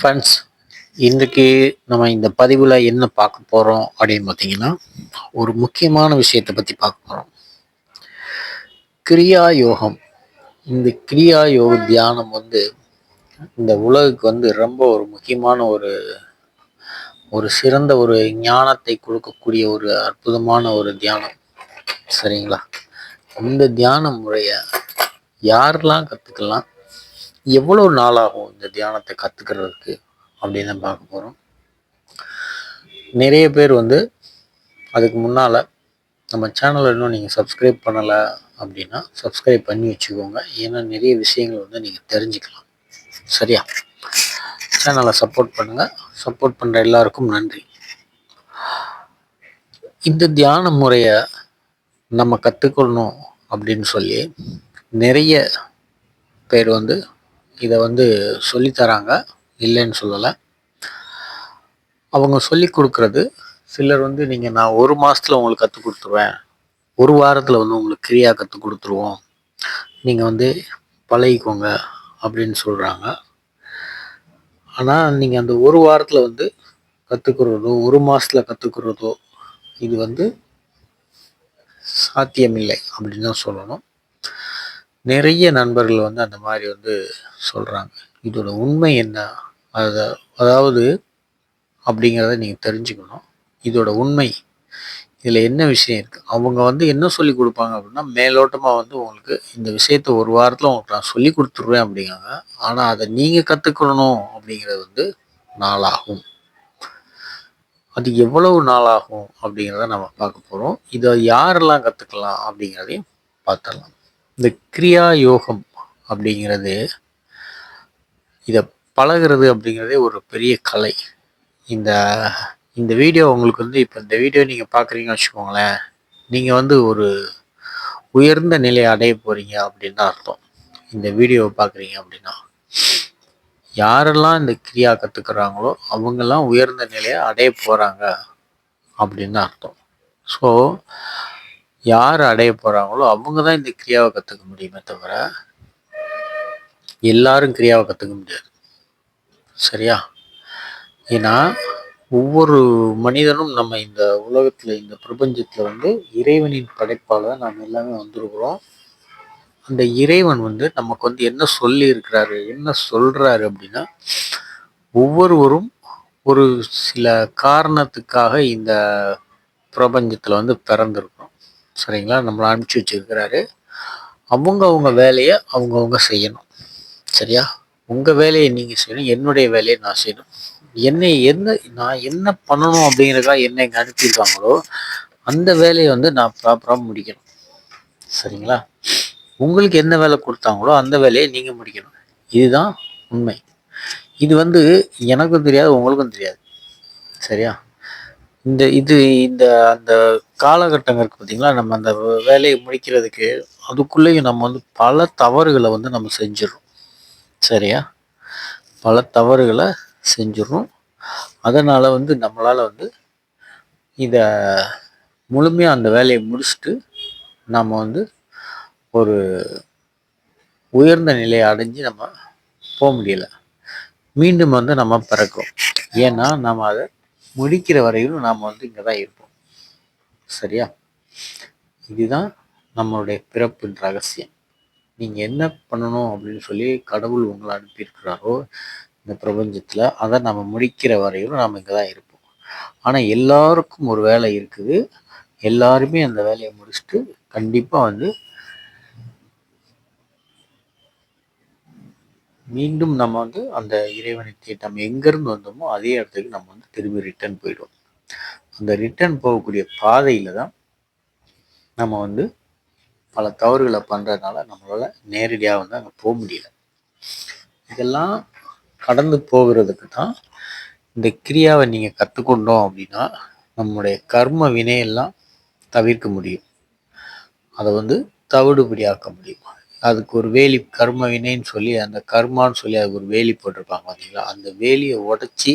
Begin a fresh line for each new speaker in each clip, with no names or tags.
Friends, இன்றைக்கு நம்ம இந்த பதிவில் என்ன பார்க்க போகிறோம் அப்படின்னு பார்த்தீங்கன்னா, ஒரு முக்கியமான விஷயத்தை பற்றி பார்க்க போகிறோம். கிரியா யோகம். இந்த கிரியா யோக தியானம் இந்த உலகுக்கு ரொம்ப ஒரு முக்கியமான ஒரு ஒரு சிறந்த ஒரு ஞானத்தை கொடுக்கக்கூடிய ஒரு அற்புதமான ஒரு தியானம். சரிங்களா? இந்த தியான முறையை யாரெல்லாம் கற்றுக்கலாம், எவ்வளோ நாளாகும் இந்த தியானத்தை கற்றுக்கிறதுக்கு அப்படின்னு தான் பார்க்க போகிறோம். நிறைய பேர் அதுக்கு முன்னால் நம்ம சேனலை இன்னும் நீங்கள் சப்ஸ்கிரைப் பண்ணலை அப்படின்னா சப்ஸ்கிரைப் பண்ணி வச்சுக்கோங்க. ஏன்னா நிறைய விஷயங்கள் நீங்கள் தெரிஞ்சுக்கலாம். சரியா? சேனலை சப்போர்ட் பண்ணுங்கள். சப்போர்ட் பண்ணுற எல்லாருக்கும் நன்றி. இந்த தியான முறையை நம்ம கற்றுக்கணும் அப்படின்னு சொல்லி நிறைய பேர் இதை சொல்லித்தராங்க, இல்லைன்னு சொல்லலை. அவங்க சொல்லி கொடுக்குறது சிலர் நீங்கள் நான் 1 மாதத்தில் உங்களுக்கு கற்றுக் கொடுத்துருவேன், 1 வாரத்தில் உங்களுக்கு கிரியா கற்றுக் கொடுத்துருவோம், நீங்கள் பழகிக்கோங்க அப்படின்னு சொல்கிறாங்க. ஆனால் நீங்கள் அந்த 1 வாரத்தில் கற்றுக்கிறதோ 1 மாதத்தில் கற்றுக்கிறதோ இது சாத்தியமில்லை அப்படின்னு தான் சொல்லணும். நிறைய நண்பர்கள் அந்த மாதிரி சொல்கிறாங்க. இதோட உண்மை என்ன, அதாவது அப்படிங்கிறத நீங்கள் தெரிஞ்சுக்கணும். இதோட உண்மை, இதில் என்ன விஷயம் இருக்குது. அவங்க என்ன சொல்லி கொடுப்பாங்க அப்படின்னா, மேலோட்டமாக உங்களுக்கு இந்த விஷயத்த 1 வாரத்தில் உங்களுக்கு நான் சொல்லி கொடுத்துருவேன் அப்படிங்காங்க. ஆனால் அதை நீங்கள் கற்றுக்கணும் அப்படிங்கிறது நாளாகும். அது எவ்வளவு நாளாகும் அப்படிங்கிறத நம்ம பார்க்க போகிறோம். இதை யாரெல்லாம் கற்றுக்கலாம் அப்படிங்கிறதையும் பார்த்துடலாம். இந்த கிரியா யோகம் அப்படிங்கிறது, இதை பழகிறது அப்படிங்கிறதே ஒரு பெரிய கலை. இந்த இந்த வீடியோ உங்களுக்கு இப்போ இந்த வீடியோ நீங்கள் பார்க்குறீங்கன்னு வச்சுக்கோங்களேன், நீங்கள் ஒரு உயர்ந்த நிலையை அடைய போகிறீங்க அப்படின்னு தான் அர்த்தம். இந்த வீடியோவை பார்க்குறீங்க அப்படின்னா, யாரெல்லாம் இந்த கிரியா கற்றுக்கிறாங்களோ அவங்கெல்லாம் உயர்ந்த நிலையை அடைய போகிறாங்க அப்படின்னு தான் அர்த்தம். ஸோ யார் அடைய போகிறாங்களோ அவங்க தான் இந்த கிரியாவை கற்றுக்க முடியுமே தவிர எல்லாரும் கிரியாவை கற்றுக்க முடியாது. சரியா? ஏன்னா ஒவ்வொரு மனிதனும் நம்ம இந்த உலகத்தில், இந்த பிரபஞ்சத்தில் இறைவனின் படைப்பால் தான் நாம் எல்லாமே வந்திருக்கிறோம். அந்த இறைவன் நமக்கு என்ன சொல்லி இருக்கிறாரு, என்ன சொல்கிறாரு அப்படின்னா, ஒவ்வொருவரும் ஒரு சில காரணத்துக்காக இந்த பிரபஞ்சத்தில் பிறந்திருக்கிறோம். சரிங்களா? நம்மளை அனுப்பிச்சி வச்சிருக்கிறாரு. அவங்க வேலையை அவங்கவுங்க செய்யணும். சரியா? உங்கள் வேலையை நீங்கள் செய்யணும், என்னுடைய வேலையை நான் செய்யணும். நான் என்ன பண்ணணும் அப்படிங்கிறதுக்காக என்ன இங்கே அனுப்பியிருக்காங்களோ அந்த வேலையை நான் ப்ராப்பராக முடிக்கணும். சரிங்களா? உங்களுக்கு என்ன வேலை கொடுத்தாங்களோ அந்த வேலையை நீங்கள் முடிக்கணும். இதுதான் உண்மை. இது எனக்கும் தெரியாது, உங்களுக்கும் தெரியாது. சரியா? இந்த அந்த காலகட்டங்கள் இருக்குது பார்த்தீங்களா, நம்ம அந்த வேலையை முடிக்கிறதுக்கு அதுக்குள்ளேயும் நம்ம பல தவறுகளை நம்ம செஞ்சிடறோம். சரியா? பல தவறுகளை செஞ்சிடறோம். அதனால் நம்மளால் இதை முழுமையாக அந்த வேலையை முடிச்சுட்டு நம்ம ஒரு உயர்ந்த நிலையை அடைஞ்சு நம்ம போக முடியலை. மீண்டும் நம்ம பிறக்கிறோம். ஏன்னா நம்ம அதை முடிக்கிற வரையிலும் நாம் இங்கே தான் இருப்போம். சரியா? இதுதான் நம்மளுடைய பிறப்பின் ரகசியம். நீங்கள் என்ன பண்ணணும் அப்படின்னு சொல்லி கடவுள் உங்களை அனுப்பியிருக்கிறாரோ இந்த பிரபஞ்சத்தில், அதை நம்ம முடிக்கிற வரையிலும் நாம் இங்கே தான் இருப்போம். ஆனால் எல்லாருக்கும் ஒரு வேலை இருக்குது. எல்லாருமே அந்த வேலையை முடிச்சுட்டு கண்டிப்பாக மீண்டும் நம்ம அந்த இறைவனை நம்ம எங்கேருந்து வந்தோமோ அதே இடத்துக்கு நம்ம திரும்பி ரிட்டர்ன் போயிடுவோம். அந்த ரிட்டர்ன் போகக்கூடிய பாதையில் தான் நம்ம பல தவறுகளை பண்ணுறதுனால நம்மளால் நேரடியாக அங்கே போக முடியல. இதெல்லாம் கடந்து போகிறதுக்கு தான் இந்த கிரியாவை நீங்கள் கற்றுக்கொண்டோம் அப்படின்னா நம்முடைய கர்ம வினையெல்லாம் தவிர்க்க முடியும். அதை தவிடுபடியாக்க முடியும். அதுக்கு ஒரு வேலி, கர்ம வினைன்னு சொல்லி அந்த கர்மான்னு சொல்லி அதுக்கு ஒரு வேலி போட்டிருப்பாங்க பார்த்தீங்களா, அந்த வேலியை உடச்சி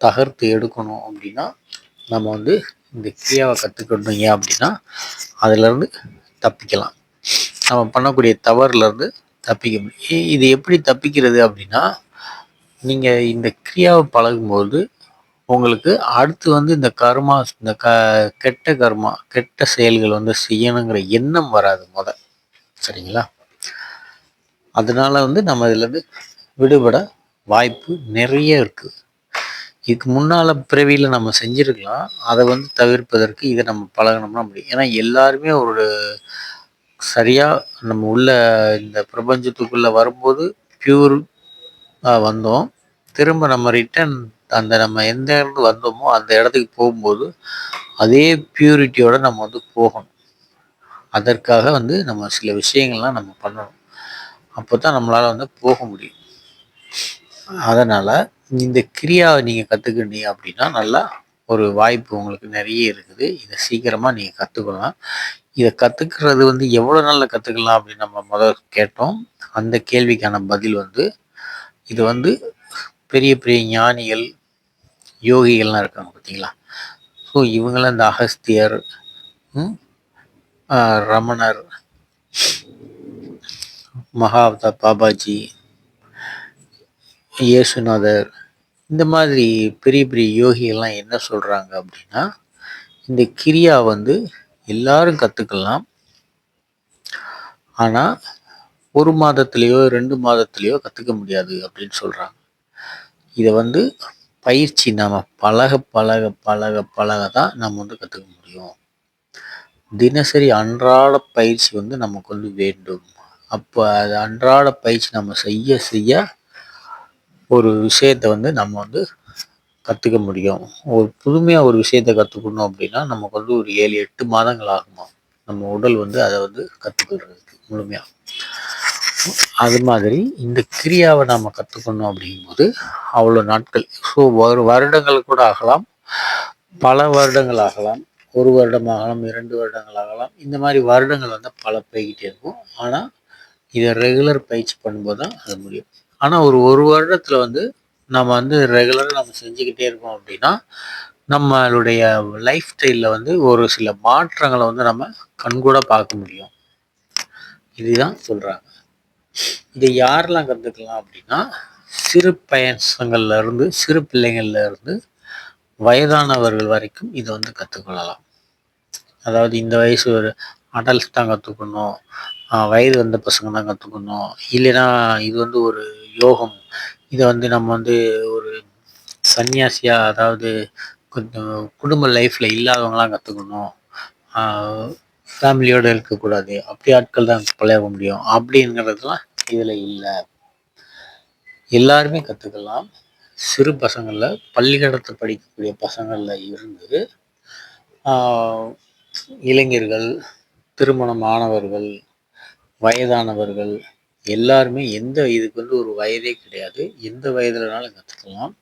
தகர்த்து எடுக்கணும் அப்படின்னா நம்ம இந்த கிரியாவை கற்றுக்கணும். ஏன் அப்படின்னா அதிலேருந்து தப்பிக்கலாம், நம்ம பண்ணக்கூடிய தவறுலேருந்து தப்பிக்க முடியும். இது எப்படி தப்பிக்கிறது அப்படின்னா, நீங்கள் இந்த கிரியாவை பழகும்போது உங்களுக்கு அடுத்து வந்து இந்த கர்மா, இந்த கெட்ட கர்மா, கெட்ட செயல்கள் வந்து செய்யணுங்கிற எண்ணம் வராது சரிங்களா? அதனால வந்து நம்ம இதுலேருந்து விடுபட வாய்ப்பு நிறைய இருக்குது. இதுக்கு முன்னால் பிறவியில் நம்ம செஞ்சுருக்கலாம். அதை வந்து தவிர்ப்பதற்கு இதை நம்ம பழகணும்னா முடியும். ஏன்னா எல்லாருமே ஒரு சரியாக நம்ம உள்ள இந்த பிரபஞ்சத்துக்குள்ளே வரும்போது பியூர் வந்தோம். திரும்ப நம்ம ரிட்டர்ன் அந்த நம்ம எந்த இடத்துக்கு வந்தோமோ அந்த இடத்துக்கு போகும்போது அதே பியூரிட்டியோட நம்ம வந்து போகணும். அதற்காக வந்து நம்ம சில விஷயங்கள்லாம் நம்ம பண்ணணும். அப்போ தான் நம்மளால் வந்து போக முடியும். அதனால் இந்த கிரியாவை நீங்கள் கற்றுக்கிட்டீங்க அப்படின்னா நல்லா ஒரு வாய்ப்பு உங்களுக்கு நிறைய இருக்குது. இதை சீக்கிரமாக நீங்கள் கற்றுக்கலாம். இதை கற்றுக்கிறது வந்து எவ்வளோ நாளில் கற்றுக்கலாம் அப்படின்னு நம்ம முதல் கேட்டோம். அந்த கேள்விக்கான பதில் வந்து இது வந்து பெரிய பெரிய ஞானிகள், யோகிகள்லாம் இருக்காங்க பார்த்தீங்களா? ஸோ இவங்களாம் இந்த அகஸ்தியர், ரமணர், மகாவதா பாபாஜி, இயேசுநாதர், இந்த மாதிரி பெரிய பெரிய யோகிகள்லாம் என்ன சொல்கிறாங்க அப்படின்னா, இந்த கிரியா வந்து எல்லாரும் கற்றுக்கலாம். ஆனால் 1 மாதத்துலேயோ 2 மாதத்துலேயோ கற்றுக்க முடியாது அப்படின்னு சொல்கிறாங்க. இதை வந்து பயிற்சி நம்ம பழக பழக பழக பழக தான் நம்ம வந்து கற்றுக்க முடியும். தினசரி அன்றாட பயிற்சி வந்து நமக்கு வந்து வேண்டும். அப்போ அது அன்றாட பயிற்சி நம்ம செய்ய செய்ய ஒரு விஷயத்தை வந்து நம்ம வந்து கற்றுக்க முடியும். ஒரு புதுமையாக ஒரு விஷயத்தை கற்றுக்கணும் அப்படின்னா நமக்கு வந்து ஒரு 7-8 மாதங்கள் ஆகுமா நம்ம உடல் வந்து அதை வந்து கற்றுக்கிறதுக்கு முழுமையாக. அது மாதிரி இந்த கிரியாவை நாம் கற்றுக்கணும் அப்படிங்கும்போது அவ்வளோ நாட்கள், ஸோ வருடங்கள் கூட ஆகலாம், பல வருடங்கள் ஆகலாம், 1 வருடம் ஆகலாம், 2 வருடங்கள் ஆகலாம். இந்த மாதிரி வருடங்கள் வந்து பல போய்கிட்டே இருக்கும். ஆனால் இதை ரெகுலர் பயிற்சி பண்ணும்போது தான் அது முடியும். ஆனால் ஒரு வருடத்தில் வந்து நம்ம வந்து ரெகுலராக நம்ம செஞ்சுக்கிட்டே இருக்கோம் அப்படின்னா நம்மளுடைய லைஃப் ஸ்டைலில் வந்து ஒரு சில மாற்றங்களை வந்து நம்ம கண்கூட பார்க்க முடியும். இதுதான் சொல்கிறாங்க. இதை யாரெல்லாம் கற்றுக்கலாம் அப்படின்னா சிறு பசங்கள்ல இருந்து, சிறு பிள்ளைங்கள்ல இருந்து வயதானவர்கள் வரைக்கும் இதை வந்து கற்றுக்கொள்ளலாம். அதாவது இந்த வயசு ஒரு அடல்ட்ஸ் தான் கற்றுக்கணும், வயது வந்த பசங்க தான் கற்றுக்கணும், இல்லைன்னா இது வந்து ஒரு யோகம், இதை வந்து நம்ம வந்து ஒரு சன்னியாசியாக, அதாவது கொஞ்சம் குடும்ப லைஃப்பில் இல்லாதவங்களாம் கற்றுக்கணும், ஃபேமிலியோடு இருக்கக்கூடாது, அப்படி ஆட்கள் தான் பழக முடியும் அப்படிங்கிறதுலாம் இதில் இல்லை. எல்லாருமே கற்றுக்கலாம். சிறு பசங்களில், பள்ளிக்கூடத்தில் படிக்கக்கூடிய பசங்களில் இருந்து இளைஞர்கள், திருமணம் ஆனவர்கள், வயதானவர்கள் எல்லாருமே இதுக்கு வந்து ஒரு வயதே கிடையாது. எந்த வயதுலனாலும் கற்றுக்கலாம்.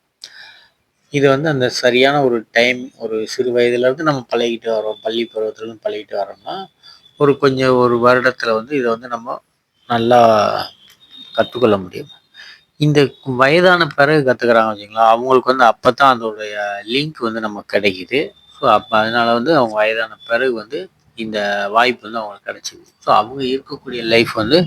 இது வந்து அந்த சரியான ஒரு டைம், ஒரு சிறு வயதுலேருந்து நம்ம பழகிட்டு வரோம், பள்ளி பருவத்துலேருந்து பழகிட்டு வரோம்னா கொஞ்சம் ஒரு வருடத்தில் வந்து இதை வந்து நம்ம நல்லா கற்றுக்கொள்ள முடியும். இந்த வயதான பிறகு கற்றுக்குறாங்க வச்சுங்களா, அவங்களுக்கு வந்து அப்போ தான் அதோடைய லிங்க் வந்து நமக்கு கிடைக்கிது. ஸோ அப்போ அதனால் வந்து அவங்க வயதான பிறகு வந்து இந்த வாய்ப்பு வந்து அவங்களுக்கு கிடைச்சிது. ஸோ அவங்க இருக்கக்கூடிய லைஃப் வந்து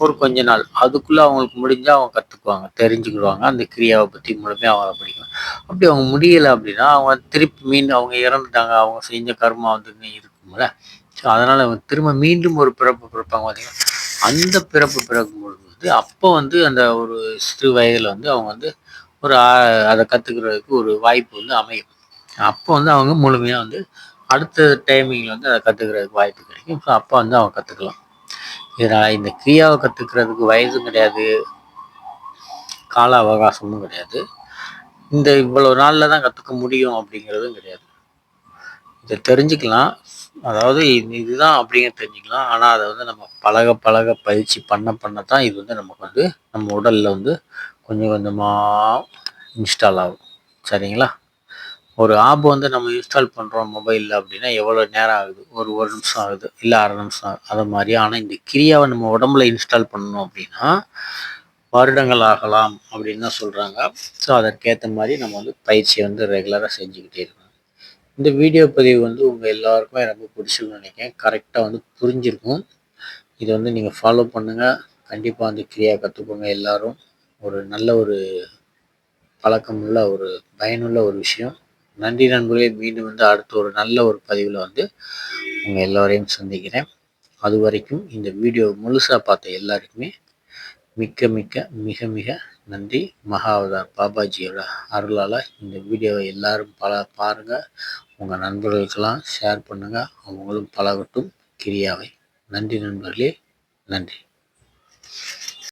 ஒரு கொஞ்ச நாள், அதுக்குள்ளே அவங்களுக்கு முடிஞ்சால் அவங்க கற்றுக்குவாங்க, தெரிஞ்சுக்கிடுவாங்க, அந்த கிரியாவை பற்றி முழுமையாக அவங்க படிக்கும். அப்படி அவங்க முடியலை அப்படின்னா அவங்க திருப்பி மீண்டும் அவங்க இறந்துட்டாங்க, அவங்க செஞ்ச கர்மா வந்து இருக்கும்ல. ஸோ அதனால் அவங்க திரும்ப மீண்டும் ஒரு பிறப்பு பிறப்பாங்க பார்த்தீங்கன்னா, அந்த பிறப்பு பிறக்கும்பொழுது அப்போ வந்து அந்த ஒரு சிறு வயதில் வந்து அவங்க வந்து ஒரு அதை கற்றுக்கிறதுக்கு ஒரு வாய்ப்பு வந்து அமையும். அப்போ வந்து அவங்க முழுமையாக வந்து அடுத்த டைமிங்கில் வந்து அதை கற்றுக்கிறதுக்கு வாய்ப்பு கிடைக்கும். ஸோ அப்போ வந்து அவங்க கற்றுக்கலாம். இதனால் இந்த கிரியாவை கற்றுக்கிறதுக்கு வயதும் கிடையாது, கால அவகாசமும் கிடையாது. இந்த இவ்வளோ நாளில் தான் கற்றுக்க முடியும் அப்படிங்கிறதும் கிடையாது. இதை தெரிஞ்சுக்கலாம், அதாவது இதுதான் அப்படிங்கிற தெரிஞ்சுக்கலாம். ஆனால் அதை வந்து நம்ம பழக பழக பயிற்சி பண்ண தான் இது வந்து நமக்கு வந்து நம்ம உடலில் வந்து கொஞ்சம் கொஞ்சமாக இன்ஸ்டால் ஆகும். சரிங்களா? ஒரு ஆப் வந்து நம்ம இன்ஸ்டால் பண்ணுறோம் மொபைலில் அப்படின்னா எவ்வளோ நேரம் ஆகுது? ஒரு நிமிஷம் ஆகுது, இல்லை 1/2 நிமிஷம் ஆகுது, அது மாதிரி. ஆனால் இந்த கிரியாவை நம்ம உடம்புல இன்ஸ்டால் பண்ணணும் அப்படின்னா வருடங்கள் ஆகலாம் அப்படின்னு தான் சொல்கிறாங்க. ஸோ அதற்கேற்ற மாதிரி நம்ம வந்து பயிற்சியை வந்து ரெகுலராக செஞ்சுக்கிட்டே இருக்கணும். இந்த வீடியோ பதிவு வந்து உங்கள் எல்லாருக்குமே ரொம்ப பிடிச்சிருக்குன்னு நினைக்கிறேன். கரெக்டாக வந்து புரிஞ்சிருக்கும். இதை வந்து நீங்கள் ஃபாலோ பண்ணுங்கள். கண்டிப்பாக வந்து கிரியா கற்றுக்கோங்க. எல்லாரும் ஒரு நல்ல ஒரு பழக்கமுள்ள ஒரு பயனுள்ள ஒரு விஷயம். நன்றி நண்பர்களே. மீண்டும் அடுத்த ஒரு நல்ல ஒரு பதிவில் உங்கள் எல்லோரையும் சந்திக்கிறேன். அது வரைக்கும் இந்த வீடியோ முழுசாக பார்த்த எல்லாருக்குமே மிக்க மிக்க மிக மிக நன்றி. மகாவதார் பாபாஜியோட அருளால் இந்த வீடியோவை எல்லாரும் பாருங்கள். உங்கள் நண்பர்களுக்கெல்லாம் ஷேர் பண்ணுங்கள். அவங்களும் பழகட்டும் கிரியாவை. நன்றி நண்பர்களே. நன்றி.